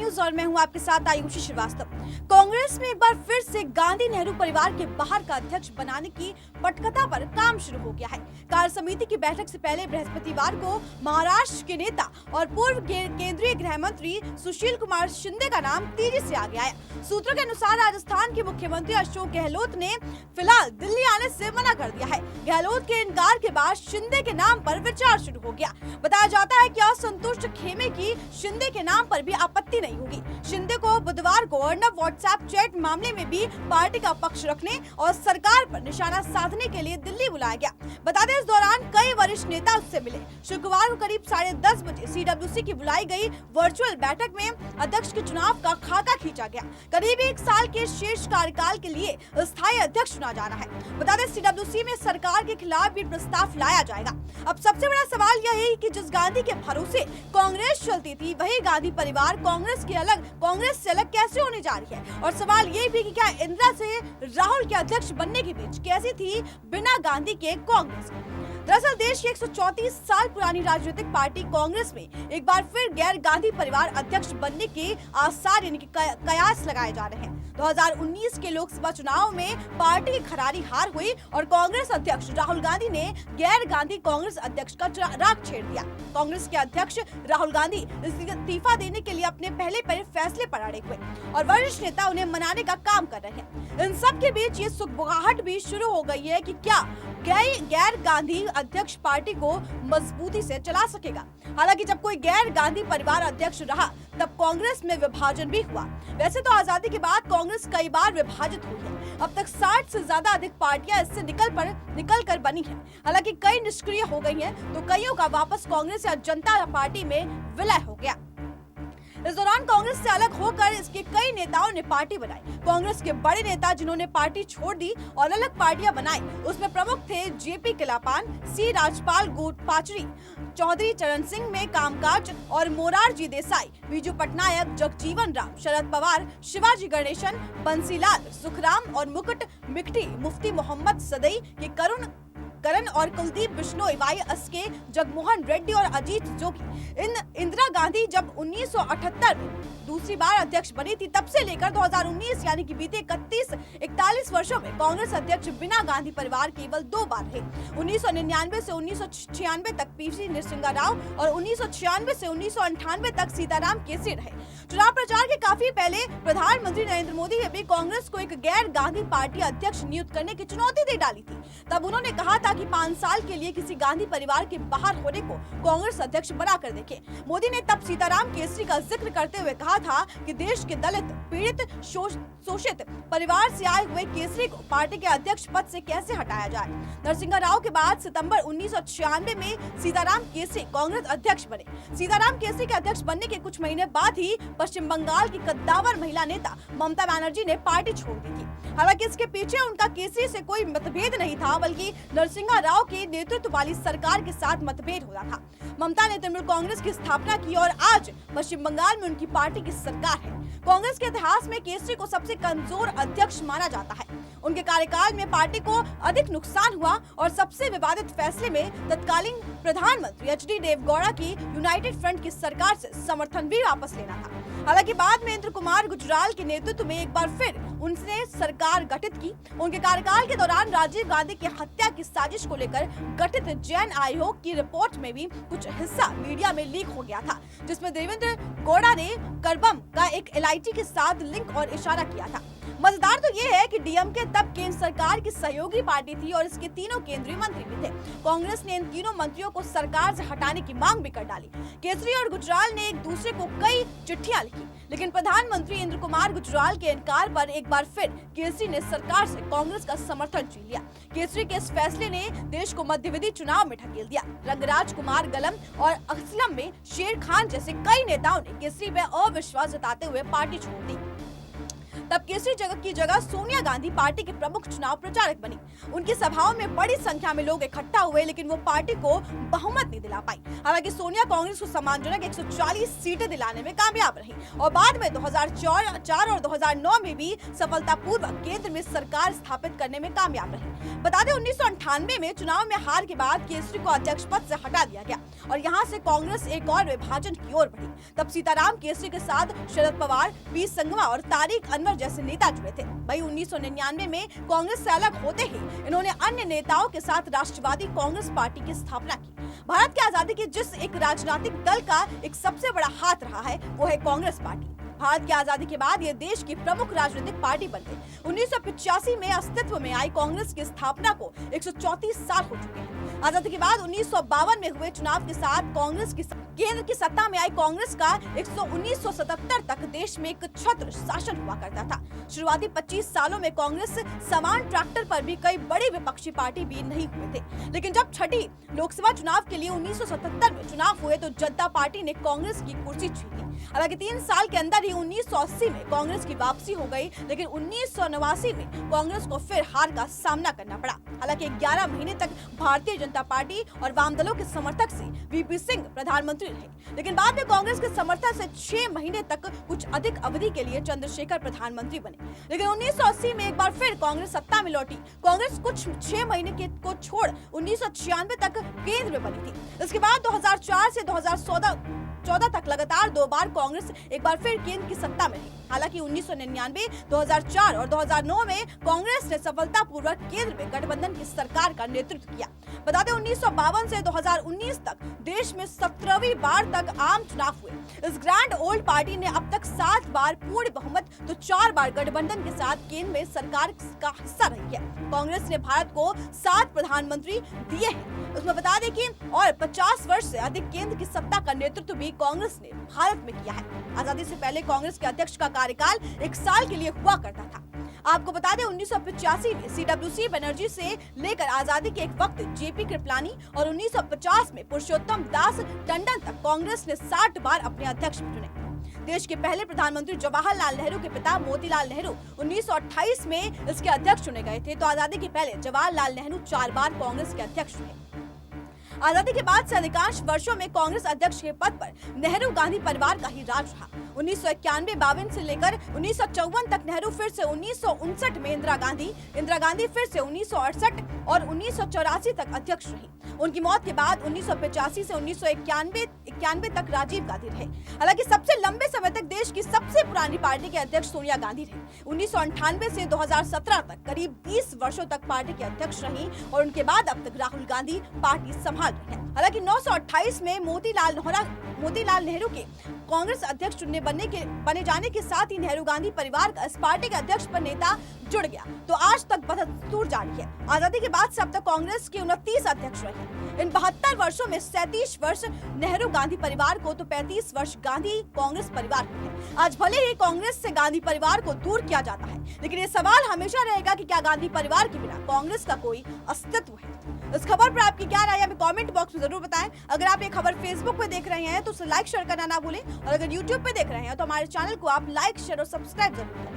News और मैं हूं आपके साथ आयुषी श्रीवास्तव। कांग्रेस में एक बार फिर से गांधी नेहरू परिवार के बाहर का अध्यक्ष बनाने की पटकथा पर काम शुरू हो गया है। कार्य समिति की बैठक से पहले बृहस्पतिवार को महाराष्ट्र के नेता और पूर्व केंद्रीय गृह मंत्री सुशील कुमार शिंदे का नाम तेजी से आगे आया। सूत्रों के अनुसार राजस्थान के मुख्यमंत्री अशोक गहलोत ने फिलहाल दिल्ली आने से मना कर दिया है। गहलोत के इनकार के बाद शिंदे के नाम पर विचार शुरू हो गया। बताया जाता है कि असंतुष्ट खेमे की शिंदे के नाम पर भी आपत्ति नहीं होगी। शिंदे को बुधवार को अर्नब व्हाट्सएप चैट मामले में भी पार्टी का पक्ष रखने और सरकार पर निशाना साधने के लिए दिल्ली बुलाया गया। बता दें, इस दौरान कई वरिष्ठ नेता उससे मिले। शुक्रवार को करीब 10:30 बजे सीडब्ल्यूसी की बुलाई गई वर्चुअल बैठक में अध्यक्ष के चुनाव का खाका खींचा गया। करीब 1 साल के शेष कार्यकाल के लिए स्थायी अध्यक्ष चुना जाना है। बता दें, सीडब्ल्यूसी में सरकार के खिलाफ भी प्रस्ताव लाया जाएगा। अब सबसे बड़ा सवाल यह है कि जिस गांधी के भरोसे कांग्रेस चलती थी, वही गांधी परिवार कांग्रेस से अलग कैसे होने जा रही है। और सवाल ये भी कि क्या इंदिरा से राहुल के अध्यक्ष बनने के बीच कैसी थी बिना गांधी के कांग्रेस। दरअसल देश की 134 साल पुरानी राजनीतिक पार्टी कांग्रेस में एक बार फिर गैर गांधी परिवार अध्यक्ष बनने के आसार यानी कि कयास लगाए जा रहे हैं। 2019 के लोकसभा चुनाव में पार्टी की खरारी हार हुई और कांग्रेस अध्यक्ष राहुल गांधी ने गैर गांधी कांग्रेस अध्यक्ष का राग छेड़ दिया। कांग्रेस के अध्यक्ष राहुल गांधी इस्तीफा देने के लिए अपने पहले फैसले पर अड़े हुए और वरिष्ठ नेता उन्हें मनाने का काम कर रहे हैं। इन सब के बीच ये सुगबुगाहट भी शुरू हो गई है कि क्या गैर गांधी अध्यक्ष पार्टी को मजबूती से चला सकेगा। हालांकि जब कोई गैर गांधी परिवार अध्यक्ष रहा तब कांग्रेस में विभाजन भी हुआ। वैसे तो आजादी के बाद कांग्रेस कई बार विभाजित हुई है। अब तक 60 से ज्यादा अधिक पार्टियां इससे निकल कर बनी हैं। हालांकि कई निष्क्रिय हो गई हैं, तो कईयों का वापस कांग्रेस या जनता पार्टी में विलय हो गया। इस दौरान कांग्रेस से अलग होकर इसके कई नेताओं ने पार्टी बनाई। कांग्रेस के बड़े नेता जिन्होंने पार्टी छोड़ दी और अलग पार्टियां बनाई, उसमें प्रमुख थे जेपी किलापान, सी राजपाल गोटपाचरी, चौधरी चरण सिंह में कामकाज और मोरारजी देसाई, बीजू पटनायक, जगजीवन राम, शरद पवार, शिवाजी गणेशन, बंसीलाल, सुखराम और मुकुट मिकटी, मुफ्ती मोहम्मद सदई के करण और कुलदीप बिश्नोई, वाई.एस. के जगमोहन रेड्डी और अजीत जोगी। इंदिरा गांधी जब 1978 में दूसरी बार अध्यक्ष बनी थी, तब से लेकर 2019 यानी कि बीते 41 वर्षों में कांग्रेस अध्यक्ष बिना गांधी परिवार केवल 2 बार रहे। 1999 से 1996 तक पीवी नरसिम्हा राव और 1996 से 1998 तक सीताराम केसरी रहे। चुनाव प्रचार के काफी पहले प्रधानमंत्री नरेंद्र मोदी ने भी कांग्रेस को एक गैर गांधी पार्टी अध्यक्ष नियुक्त करने की चुनौती दे डाली थी। तब उन्होंने कहा था कि 5 साल के लिए किसी गांधी परिवार के बाहर होने को कांग्रेस अध्यक्ष बना कर देखे। मोदी ने तब सीताराम केसरी का जिक्र करते हुए कहा था कि देश के दलित, पीड़ित, शोषित परिवार से आए हुए केसरी को पार्टी के अध्यक्ष पद से कैसे हटाया जाए। नरसिम्हा राव के बाद सितंबर 1996 में सीताराम केसरी कांग्रेस अध्यक्ष बने। सीताराम केसरी के अध्यक्ष बनने के कुछ महीने बाद ही पश्चिम बंगाल की कद्दावर महिला नेता ममता बनर्जी ने पार्टी छोड़ दी थी। हालांकि इसके पीछे उनका केसरी से कोई मतभेद नहीं था, बल्कि नरसिम्हा राव के नेतृत्व वाली सरकार के साथ मतभेद हुआ था। ममता ने तृणमूल कांग्रेस की स्थापना की और आज पश्चिम बंगाल में उनकी पार्टी की सरकार है। कांग्रेस के इतिहास में केसरी को सबसे कमजोर अध्यक्ष माना जाता है। उनके कार्यकाल में पार्टी को अधिक नुकसान हुआ और सबसे विवादित फैसले में तत्कालीन प्रधानमंत्री एच.डी. देवेगौड़ा की यूनाइटेड फ्रंट की सरकार से समर्थन भी वापस लेना था। हालांकि बाद में इंद्र कुमार गुजराल के नेतृत्व में एक बार फिर उनने सरकार गठित की। उनके कार्यकाल के दौरान राजीव गांधी की हत्या की साजिश को लेकर गठित जैन आयोग की रिपोर्ट में भी कुछ हिस्सा मीडिया में लीक हो गया था, जिसमें देवेंद्र गौड़ा ने करबम का एक एलआईटी के साथ लिंक और इशारा किया था। मजेदार तो ये है कि डीएमके तब केंद्र सरकार की सहयोगी पार्टी थी और इसके 3 केंद्रीय मंत्री भी थे। कांग्रेस ने इन 3 मंत्रियों को सरकार से हटाने की मांग भी कर डाली। केसरी और गुजराल ने एक दूसरे को कई चिट्ठियां लिखी, लेकिन प्रधानमंत्री इंद्र कुमार गुजराल के इनकार पर एक बार फिर केसरी ने सरकार से कांग्रेस का समर्थन छीन लिया। केसरी के इस फैसले ने देश को मध्यविधि चुनाव में ढकेल दिया। रंगराज कुमार गलम और असलम में शेर खान जैसे कई नेताओं ने केसरी में अविश्वास जताते हुए पार्टी छोड़ दी। तब केसरी जगत की जगह सोनिया गांधी पार्टी के प्रमुख चुनाव प्रचारक बनी। उनकी सभाओं में बड़ी संख्या में लोग इकट्ठा हुए, लेकिन वो पार्टी को बहुमत नहीं दिला पाई। हालांकि सोनिया कांग्रेस को सम्मानजनक 140 सीटें दिलाने में कामयाब रही और बाद में 2004 और 2009 में भी सफलतापूर्वक केंद्र में सरकार स्थापित करने में कामयाब रही। बता दें 1998 में चुनाव में हार के बाद केसरी को अध्यक्ष पद से हटा दिया गया और यहां से कांग्रेस एक और विभाजन की ओर बढ़ी। तब सीताराम केसरी के साथ शरद पवार, पी संगमा और तारिक अनवर जैसे नेता जुड़े थे। वही 1999 में कांग्रेस से अलग होते ही इन्होंने अन्य नेताओं के साथ राष्ट्रवादी कांग्रेस पार्टी की स्थापना की। भारत की आजादी के जिस एक राजनीतिक दल का एक सबसे बड़ा हाथ रहा है वो है कांग्रेस पार्टी। भारत की आजादी के बाद ये देश की प्रमुख राजनीतिक पार्टी बन गई। 1985 में अस्तित्व में आई कांग्रेस की स्थापना को 134 साल हो चुके हैं। आजादी के बाद 1952 में हुए चुनाव के साथ कांग्रेस की केंद्र की सत्ता में आई कांग्रेस का 1977 तक देश में एक छत्र शासन हुआ करता था। शुरुआती 25 सालों में कांग्रेस समान ट्रैक्टर पर भी कई बड़ी विपक्षी पार्टी भी नहीं हुए थे, लेकिन जब छठी लोकसभा चुनाव के लिए 1977 में चुनाव हुए तो जनता पार्टी ने कांग्रेस की कुर्सी छीन ली। हालांकि 3 साल के अंदर ही 1980 में कांग्रेस की वापसी हो गई, लेकिन 1989 में कांग्रेस को फिर हार का सामना करना पड़ा। हालांकि 11 महीने तक भारतीय जनता पार्टी और वाम दलों के समर्थक से वीपी सिंह प्रधानमंत्री रहे, लेकिन बाद में कांग्रेस के समर्थक से 6 महीने तक कुछ अधिक अवधि के लिए चंद्रशेखर प्रधानमंत्री बने। लेकिन 1980 में एक बार फिर कांग्रेस सत्ता में लौटी। कांग्रेस कुछ 6 महीने को छोड़ 1996 तक केंद्र में बनी थी। इसके बाद 2004 से 2014 तक लगातार 2 बार कांग्रेस एक बार फिर केंद्र की सत्ता में रही। हालांकि 1999, 2004 और 2009 में कांग्रेस ने सफलतापूर्वक केंद्र में गठबंधन की सरकार का नेतृत्व किया। बता दें 1952 से 2019 तक देश में 17वीं बार तक आम चुनाव हुए। इस ग्रैंड ओल्ड पार्टी ने अब तक 7 बार पूर्ण बहुमत तो 4 बार गठबंधन के साथ केंद्र में सरकार का हिस्सा रही है। कांग्रेस ने भारत को 7 प्रधानमंत्री दिए हैं। उसमें बता दें कि और 50 वर्ष से अधिक केंद्र की सत्ता का नेतृत्व भी कांग्रेस ने भारत में किया है। आजादी से पहले कांग्रेस के अध्यक्ष का कार्यकाल 1 साल के लिए हुआ करता था। आपको बता दें 1985 में CWC बनर्जी से लेकर आजादी के एक वक्त JP कृपलानी और 1950 में पुरुषोत्तम दास टंडन तक कांग्रेस ने 60 बार अपने अध्यक्ष चुने। देश के पहले प्रधानमंत्री जवाहरलाल नेहरू के पिता मोतीलाल नेहरू 1928 में इसके अध्यक्ष चुने गए थे, तो आजादी के पहले जवाहरलाल नेहरू 4 बार कांग्रेस के अध्यक्ष रहे। आजादी के बाद से अधिकांश वर्षों में कांग्रेस अध्यक्ष के पद पर नेहरू गांधी परिवार का ही राज रहा। 1991-52 से लेकर 1954 तक नेहरू, फिर से 1959 में इंदिरा गांधी फिर से 1968 और 1984 तक अध्यक्ष रही। उनकी मौत के बाद 1985 से 1991 तक राजीव गांधी रहे। हालांकि सबसे लंबे समय तक देश की सबसे पुरानी पार्टी के अध्यक्ष सोनिया गांधी रही। 1998 से 2017 तक करीब 20 वर्षों तक पार्टी के अध्यक्ष रही और उनके बाद अब तक राहुल गांधी पार्टी संभाल रहे हैं। हालांकि 1928 में मोतीलाल नेहरू के कांग्रेस अध्यक्ष बने जाने के साथ ही नेहरू गांधी परिवार का इस पार्टी के अध्यक्ष पर नेता जुड़ गया, तो आज तक बदस्तूर जारी है। आजादी के बाद से अब तक कांग्रेस के 29 अध्यक्ष रहे। इन 72 वर्षों में 37 वर्ष नेहरू गांधी परिवार को तो 35 वर्ष गांधी कांग्रेस परिवार को है। आज भले ही कांग्रेस से गांधी परिवार को दूर किया जाता है, लेकिन ये सवाल हमेशा रहेगा कि क्या गांधी परिवार के बिना कांग्रेस का कोई अस्तित्व है। इस खबर पर आपकी क्या राय है हमें कमेंट बॉक्स में जरूर बताएं। अगर आप ये खबर फेसबुक पे देख रहे हैं तो उसे लाइक शेयर करना ना भूलें और अगर यूट्यूब पे देख रहे हैं तो हमारे चैनल को आप लाइक शेयर और सब्सक्राइब जरूर करें।